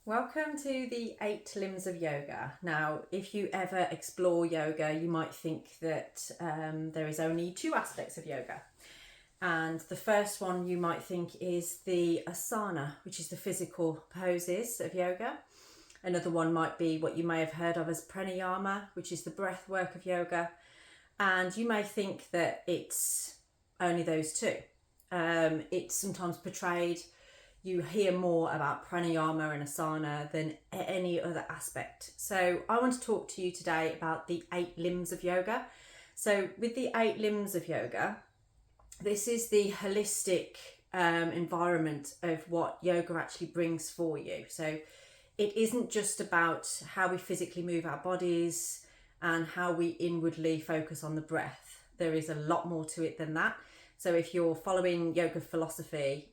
Welcome to the 8 limbs of yoga. Now, if you ever explore yoga, you might think that there is only 2 aspects of yoga. And the first one you might think is the asana, which is the physical poses of yoga. Another one might be what you may have heard of as pranayama, which is the breath work of yoga. And you may think that it's only those 2. It's sometimes portrayed, you hear more about pranayama and asana than any other aspect. So I want to talk to you today about the 8 limbs of yoga. So with the 8 limbs of yoga, this is the holistic environment of what yoga actually brings for you. So it isn't just about how we physically move our bodies and how we inwardly focus on the breath. There is a lot more to it than that. So if you're following yoga philosophy,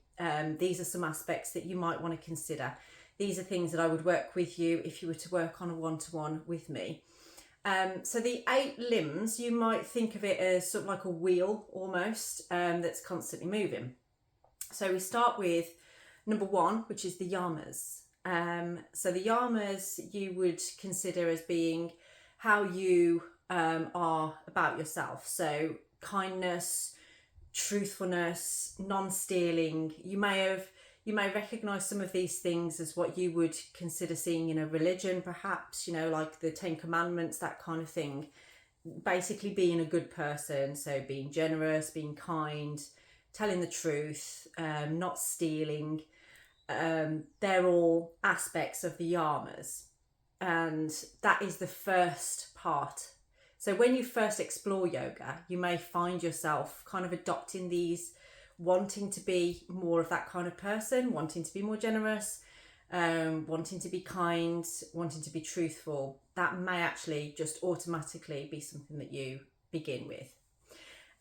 these are some aspects that you might want to consider. These are things that I would work with you if you were to work on a one-to-one with me. So the 8 limbs, you might think of it as sort of like a wheel almost, that's constantly moving. So we start with number 1, which is the yamas. So the yamas you would consider as being how you are about yourself. So kindness, truthfulness, non-stealing. You may recognize some of these things as what you would consider seeing in a religion, perhaps, like the 10 Commandments, that kind of thing. Basically being a good person, so being generous, being kind, telling the truth, not stealing. They're all aspects of the yamas, and that is the first part. So when you first explore yoga, you may find yourself kind of adopting these, wanting to be more of that kind of person, wanting to be more generous, wanting to be kind, wanting to be truthful. That may actually just automatically be something that you begin with.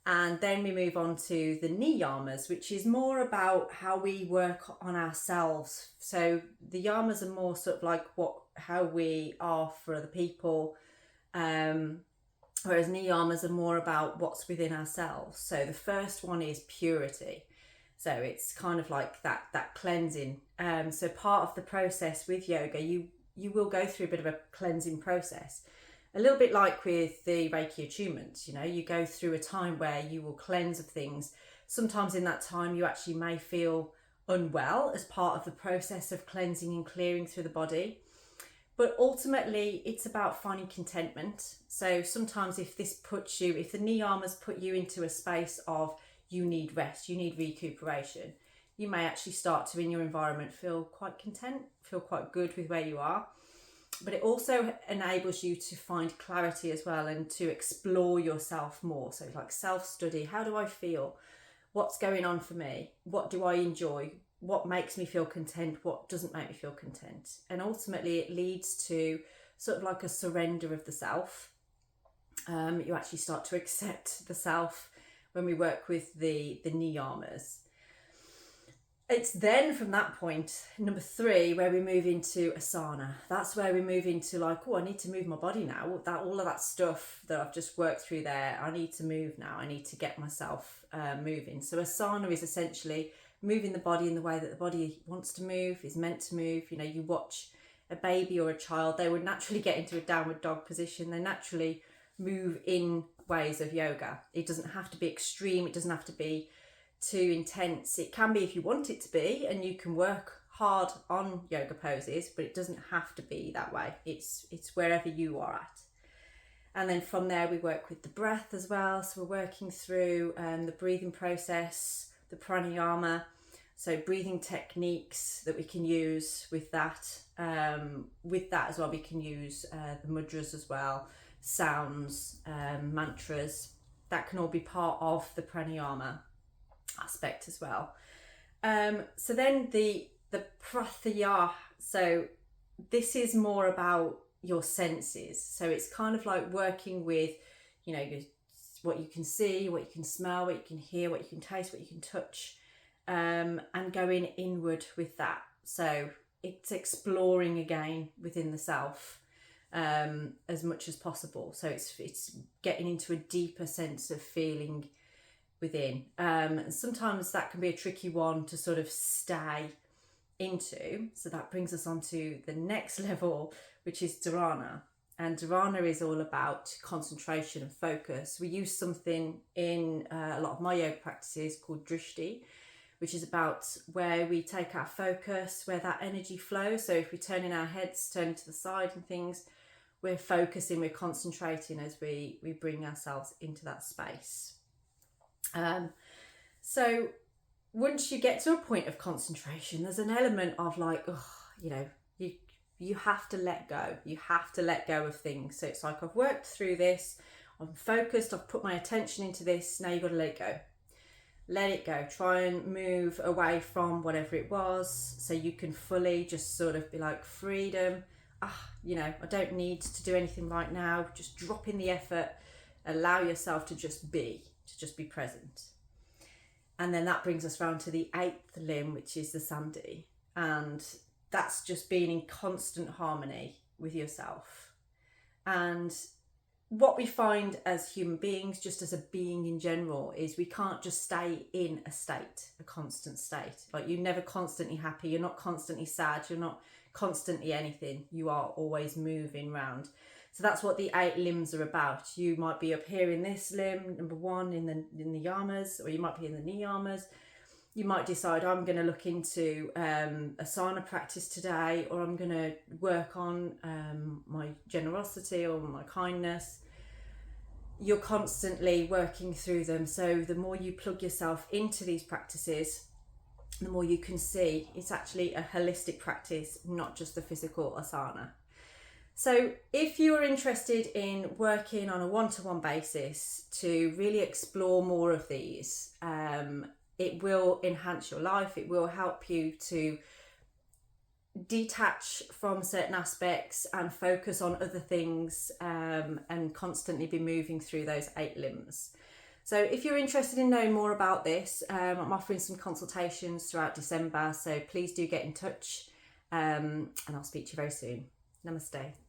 And then we move on to the niyamas, which is more about how we work on ourselves. So the yamas are more sort of like how we are for other people, whereas niyamas are more about what's within ourselves. So the first one is purity. So it's kind of like that cleansing. So part of the process with yoga, you will go through a bit of a cleansing process. A little bit like with the Reiki attunements, you go through a time where you will cleanse of things. Sometimes in that time you actually may feel unwell as part of the process of cleansing and clearing through the body. But ultimately, it's about finding contentment. So sometimes if the niyamas put you into a space of you need rest, you need recuperation, you may actually start to, in your environment, feel quite content, feel quite good with where you are. But it also enables you to find clarity as well and to explore yourself more. So like self-study, how do I feel? What's going on for me? What do I enjoy? What makes me feel content, what doesn't make me feel content. And ultimately it leads to sort of like a surrender of the self. You actually start to accept the self when we work with the niyamas. It's then from that point, number 3, where we move into asana. That's where we move into like, I need to move my body now. All of that stuff that I've just worked through there, I need to move now. I need to get myself moving. So asana is essentially moving the body in the way that the body wants to move, is meant to move. You watch a baby or a child, they would naturally get into a downward dog position. They naturally move in ways of yoga. It doesn't have to be extreme. It doesn't have to be too intense. It can be if you want it to be, and you can work hard on yoga poses, but it doesn't have to be that way. It's wherever you are at. And then from there we work with the breath as well. So we're working through the breathing process, the pranayama. So breathing techniques that we can use with that. With that as well, we can use the mudras as well, sounds, mantras. That can all be part of the pranayama aspect as well. So then the pratyahara. So this is more about your senses. So it's kind of like working with, what you can see, what you can smell, what you can hear, what you can taste, what you can touch. And going inward with that. So it's exploring again within the self as much as possible. So it's getting into a deeper sense of feeling within. Sometimes that can be a tricky one to sort of stay into. So that brings us on to the next level, which is dharana. And dharana is all about concentration and focus. We use something in a lot of my yoga practices called drishti, which is about where we take our focus, where that energy flows. So if we turn in our heads, turn to the side and things, we're focusing, we're concentrating as we bring ourselves into that space. So once you get to a point of concentration, there's an element of like, oh, you know, you have to let go. You have to let go of things. So it's like, I've worked through this, I'm focused, I've put my attention into this, now you've got to let it go. Let it go. Try and move away from whatever it was so you can fully just sort of be like, freedom. You know, I don't need to do anything right now. Just drop in the effort. Allow yourself to just be present. And then that brings us round to the 8th limb, which is the sandhi. And that's just being in constant harmony with yourself. And what we find as human beings, just as a being in general, is we can't just stay in a state, a constant state. Like, you're never constantly happy, you're not constantly sad, you're not constantly anything. You are always moving round. So that's what the 8 limbs are about. You might be up here in this limb, number 1 in the yamas, or you might be in the niyamas. You might decide, I'm going to look into asana practice today, or I'm going to work on my generosity or my kindness. You're constantly working through them. So the more you plug yourself into these practices, the more you can see it's actually a holistic practice, not just the physical asana. So if you're interested in working on a one-to-one basis to really explore more of these, it will enhance your life. It will help you to detach from certain aspects and focus on other things, and constantly be moving through those 8 limbs. So if you're interested in knowing more about this, I'm offering some consultations throughout December. So please do get in touch, and I'll speak to you very soon. Namaste.